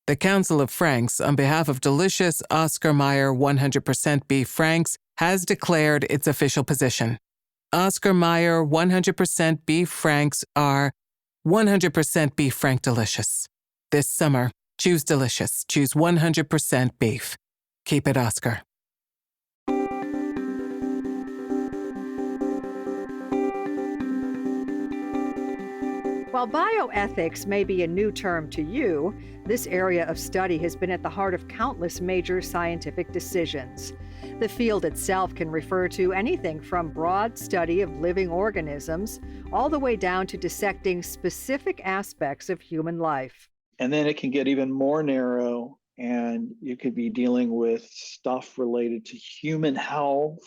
The Council of Franks, on behalf of delicious Oscar Mayer 100% beef franks, has declared its official position. Oscar Mayer 100% beef franks are 100% beef frank delicious. This summer, choose delicious. Choose 100% beef. Keep it Oscar. While bioethics may be a new term to you, this area of study has been at the heart of countless major scientific decisions. The field itself can refer to anything from broad study of living organisms all the way down to dissecting specific aspects of human life. And then it can get even more narrow, and you could be dealing with stuff related to human health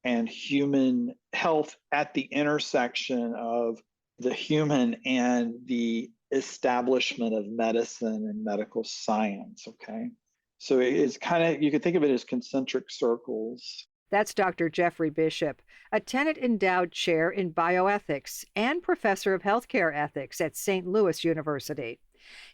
and human health at the intersection of the human and the establishment of medicine and medical science, okay? So it's kind of, you could think of it as concentric circles. That's Dr. Jeffrey Bishop, a Tenet-endowed chair in bioethics and professor of healthcare ethics at St. Louis University.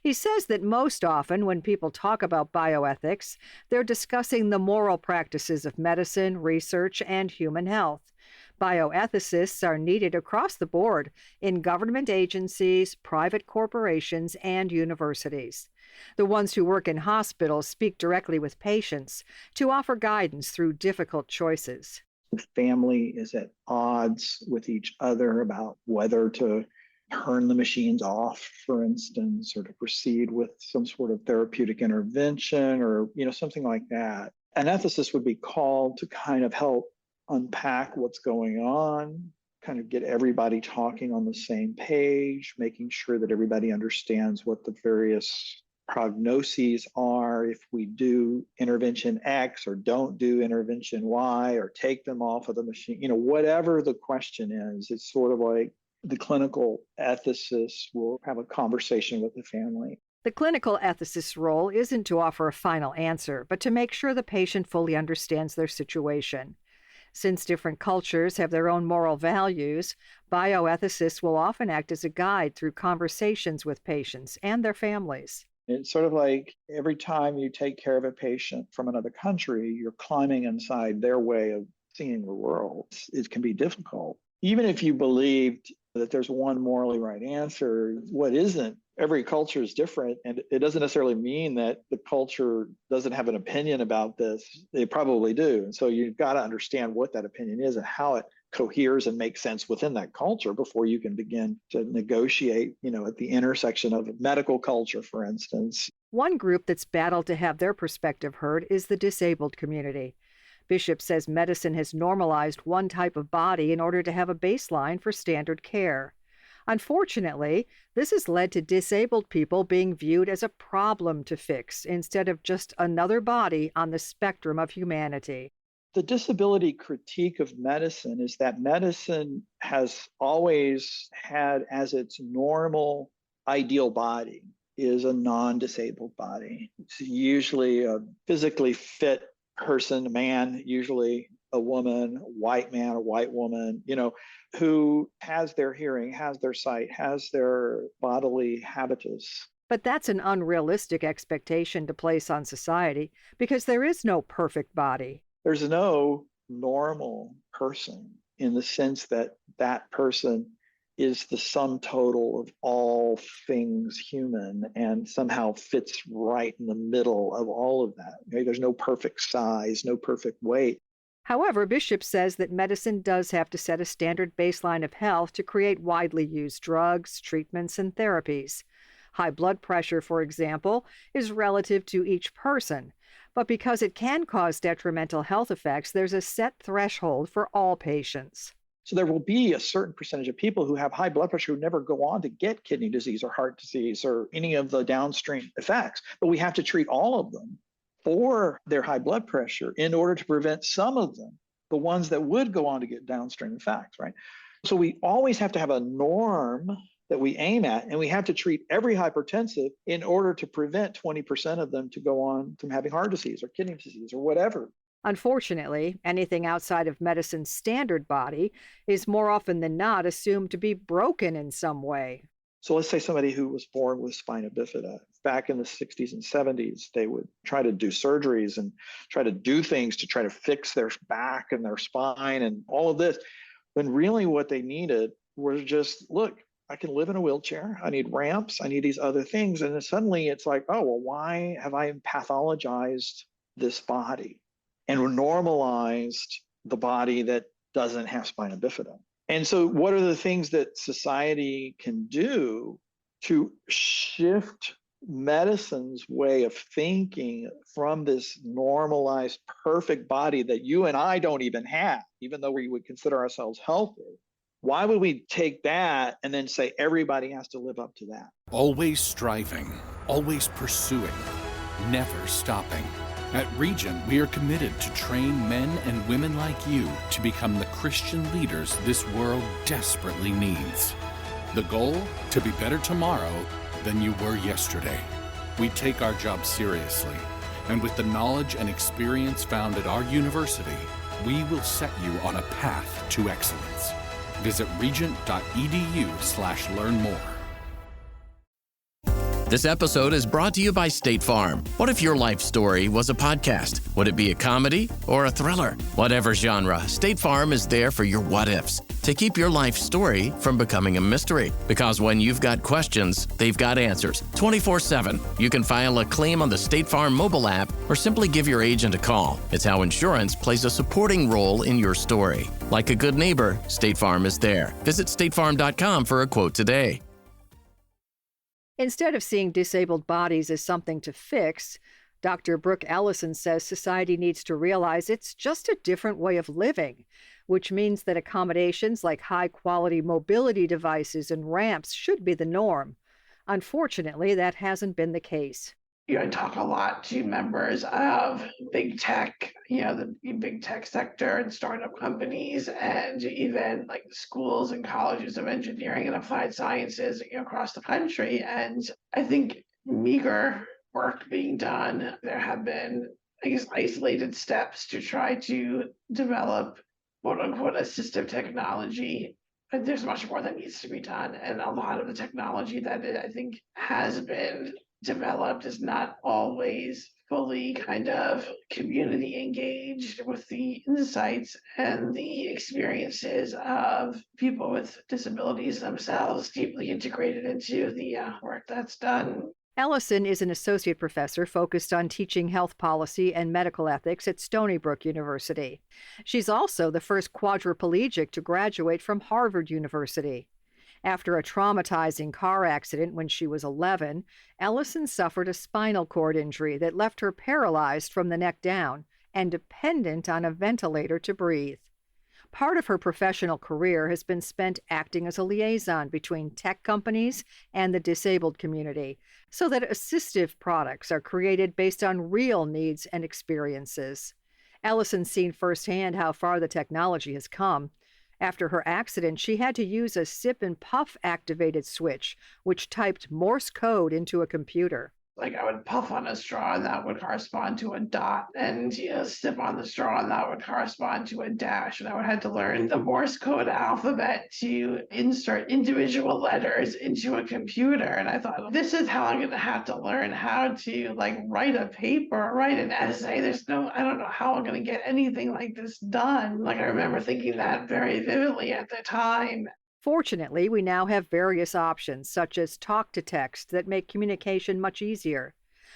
He says that most often when people talk about bioethics, they're discussing the moral practices of medicine, research, and human health. Bioethicists are needed across the board in government agencies, private corporations, and universities. The ones who work in hospitals speak directly with patients to offer guidance through difficult choices. The family is at odds with each other about whether to turn the machines off, for instance, or to proceed with some sort of therapeutic intervention or, something like that. An ethicist would be called to kind of help unpack what's going on, kind of get everybody talking on the same page, making sure that everybody understands what the various prognoses are if we do intervention X or don't do intervention Y or take them off of the machine, whatever the question is. It's sort of like the clinical ethicist will have a conversation with the family. The clinical ethicist's role isn't to offer a final answer, but to make sure the patient fully understands their situation. Since different cultures have their own moral values, bioethicists will often act as a guide through conversations with patients and their families. It's sort of like every time you take care of a patient from another country, you're climbing inside their way of seeing the world. It can be difficult. Even if you believed that there's one morally right answer, what isn't? Every culture is different, and it doesn't necessarily mean that the culture doesn't have an opinion about this. They probably do. And so you've got to understand what that opinion is and how it coheres and makes sense within that culture before you can begin to negotiate, at the intersection of medical culture, for instance. One group that's battled to have their perspective heard is the disabled community. Bishop says medicine has normalized one type of body in order to have a baseline for standard care. Unfortunately, this has led to disabled people being viewed as a problem to fix instead of just another body on the spectrum of humanity. The disability critique of medicine is that medicine has always had as its normal ideal body is a non-disabled body. It's usually a physically fit person, a man, usually a woman, a white man, a white woman, who has their hearing, has their sight, has their bodily habitus. But that's an unrealistic expectation to place on society because there is no perfect body. There's no normal person in the sense that that person is the sum total of all things human and somehow fits right in the middle of all of that. There's no perfect size, no perfect weight. However, Bishop says that medicine does have to set a standard baseline of health to create widely used drugs, treatments, and therapies. High blood pressure, for example, is relative to each person, but because it can cause detrimental health effects, there's a set threshold for all patients. So there will be a certain percentage of people who have high blood pressure who never go on to get kidney disease or heart disease or any of the downstream effects, but we have to treat all of them for their high blood pressure in order to prevent some of them, the ones that would go on to get downstream effects, right? So we always have to have a norm that we aim at, and we have to treat every hypertensive in order to prevent 20% of them to go on from having heart disease or kidney disease or whatever. Unfortunately, anything outside of medicine's standard body is more often than not assumed to be broken in some way. So let's say somebody who was born with spina bifida. back in the 60s and 70s, they would try to do surgeries and try to do things to try to fix their back and their spine and all of this. When really what they needed was just, look, I can live in a wheelchair. I need ramps. I need these other things. And then suddenly it's like, oh, well, why have I pathologized this body and normalized the body that doesn't have spina bifida? And so what are the things that society can do to shift medicine's way of thinking from this normalized, perfect body that you and I don't even have, even though we would consider ourselves healthy? Why would we take that and then say everybody has to live up to that? Always striving, always pursuing, never stopping. At Regent, we are committed to train men and women like you to become the Christian leaders this world desperately needs. The goal? To be better tomorrow than you were yesterday. We take our job seriously, and with the knowledge and experience found at our university, we will set you on a path to excellence. Visit regent.edu/learn more. This episode is brought to you by State Farm. What if your life story was a podcast? Would it be a comedy or a thriller? Whatever genre, State Farm is there for your what ifs to keep your life story from becoming a mystery. Because when you've got questions, they've got answers 24/7. You can file a claim on the State Farm mobile app or simply give your agent a call. It's how insurance plays a supporting role in your story. Like a good neighbor, State Farm is there. Visit statefarm.com for a quote today. Instead of seeing disabled bodies as something to fix, Dr. Brooke Ellison says society needs to realize it's just a different way of living, which means that accommodations like high-quality mobility devices and ramps should be the norm. Unfortunately, that hasn't been the case. I talk a lot to members of big tech, the big tech sector and startup companies, and even like schools and colleges of engineering and applied sciences across the country. And I think meager work being done. There have been, isolated steps to try to develop quote unquote assistive technology. But there's much more that needs to be done. And a lot of the technology that I think has been developed is not always fully kind of community engaged with the insights and the experiences of people with disabilities themselves, deeply integrated into the work that's done. Ellison is an associate professor focused on teaching health policy and medical ethics at Stony Brook University. She's also the first quadriplegic to graduate from Harvard University. After a traumatizing car accident when she was 11, Ellison suffered a spinal cord injury that left her paralyzed from the neck down and dependent on a ventilator to breathe. Part of her professional career has been spent acting as a liaison between tech companies and the disabled community, so that assistive products are created based on real needs and experiences. Ellison's seen firsthand how far the technology has come. After her accident, she had to use a sip and puff activated switch, which typed Morse code into a computer. Like I would puff on a straw and that would correspond to a dot, and sip on the straw and that would correspond to a dash. And I would have to learn the Morse code alphabet to insert individual letters into a computer. And I thought, this is how I'm going to have to learn how to write a paper, write an essay. I don't know how I'm going to get anything like this done. I remember thinking that very vividly at the time. Fortunately, we now have various options, such as talk-to-text, that make communication much easier.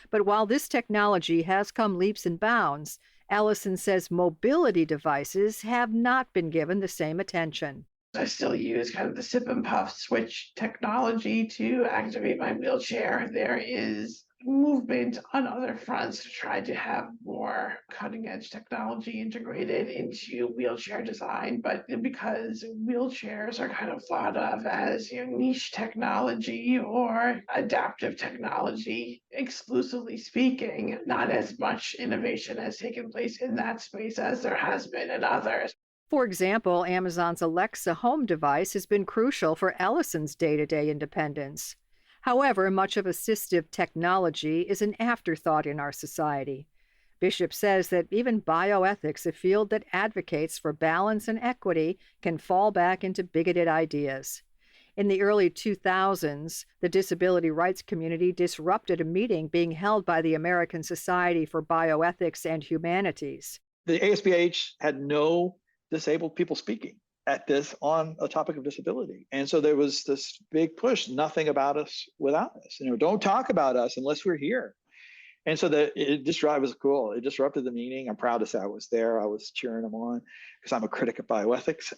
But while this technology has come leaps and bounds, Ellison says mobility devices have not been given the same attention. I still use kind of the sip and puff switch technology to activate my wheelchair. There is movement on other fronts to try to have more cutting edge technology integrated into wheelchair design, but because wheelchairs are kind of thought of as niche technology or adaptive technology, exclusively speaking, not as much innovation has taken place in that space as there has been in others. For example, Amazon's Alexa home device has been crucial for Ellison's day-to-day independence. However, much of assistive technology is an afterthought in our society. Bishop says that even bioethics, a field that advocates for balance and equity, can fall back into bigoted ideas. In the early 2000s, the disability rights community disrupted a meeting being held by the American Society for Bioethics and Humanities. The ASBH had no disabled people speaking at this on a topic of disability. And so there was this big push, nothing about us without us. Don't talk about us unless we're here. And so it was cool. It disrupted the meeting. I'm proud to say I was there. I was cheering them on because I'm a critic of bioethics,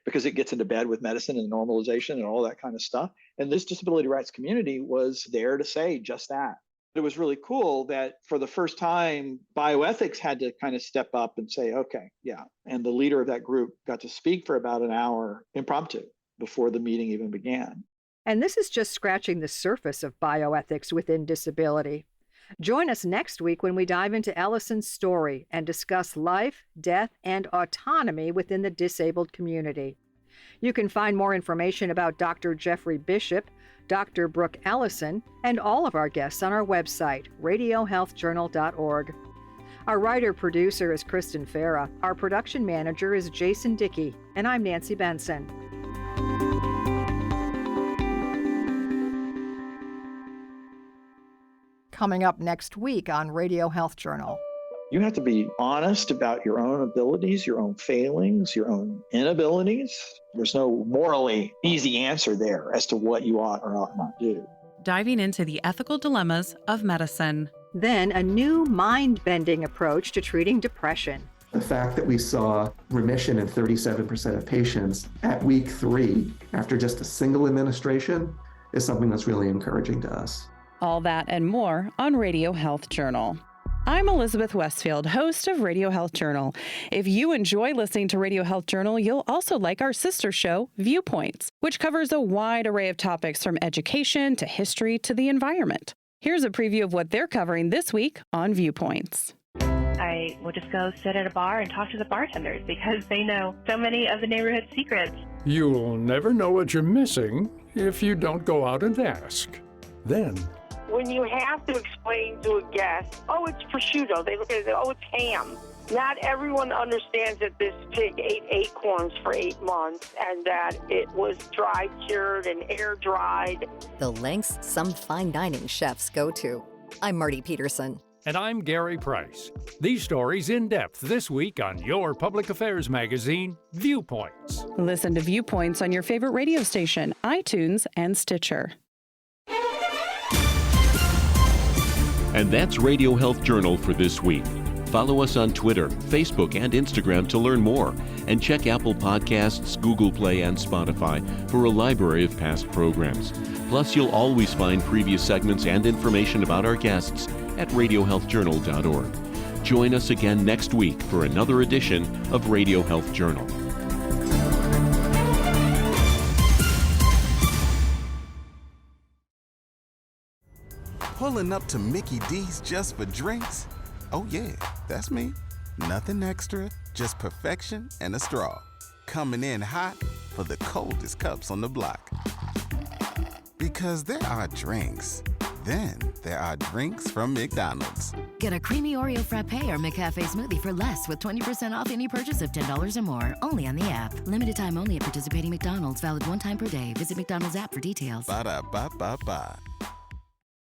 because it gets into bed with medicine and normalization and all that kind of stuff. And this disability rights community was there to say just that. It was really cool that for the first time, bioethics had to kind of step up and say, okay, yeah. And the leader of that group got to speak for about an hour impromptu before the meeting even began. And this is just scratching the surface of bioethics within disability. Join us next week when we dive into Ellison's story and discuss life, death, and autonomy within the disabled community. You can find more information about Dr. Jeffrey Bishop, Dr. Brooke Ellison, and all of our guests on our website, radiohealthjournal.org. Our writer-producer is Kristen Farah. Our production manager is Jason Dickey, and I'm Nancy Benson. Coming up next week on Radio Health Journal. You have to be honest about your own abilities, your own failings, your own inabilities. There's no morally easy answer there as to what you ought or ought not do. Diving into the ethical dilemmas of medicine. Then a new mind-bending approach to treating depression. The fact that we saw remission in 37% of patients at week 3 after just a single administration is something that's really encouraging to us. All that and more on Radio Health Journal. I'm Elizabeth Westfield, host of Radio Health Journal. If you enjoy listening to Radio Health Journal, you'll also like our sister show, Viewpoints, which covers a wide array of topics from education to history to the environment. Here's a preview of what they're covering this week on Viewpoints. I will just go sit at a bar and talk to the bartenders because they know so many of the neighborhood secrets. You'll never know what you're missing if you don't go out and ask. Then, when you have to explain to a guest, oh, it's prosciutto, they look at it, oh, it's ham. Not everyone understands that this pig ate acorns for 8 months and that it was dry cured and air dried. The lengths some fine dining chefs go to. I'm Marty Peterson. and I'm Gary Price. These stories in depth this week on your public affairs magazine, Viewpoints. Listen to Viewpoints on your favorite radio station, iTunes, and Stitcher. And that's Radio Health Journal for this week. Follow us on Twitter, Facebook, and Instagram to learn more. And check Apple Podcasts, Google Play, and Spotify for a library of past programs. Plus, you'll always find previous segments and information about our guests at radiohealthjournal.org. Join us again next week for another edition of Radio Health Journal. Pulling up to Mickey D's just for drinks? Oh yeah, that's me. Nothing extra, just perfection and a straw. Coming in hot for the coldest cups on the block. Because there are drinks. Then there are drinks from McDonald's. Get a creamy Oreo frappe or McCafe smoothie for less with 20% off any purchase of $10 or more. Only on the app. Limited time only at participating McDonald's. Valid one time per day. Visit McDonald's app for details. Ba-da-ba-ba-ba.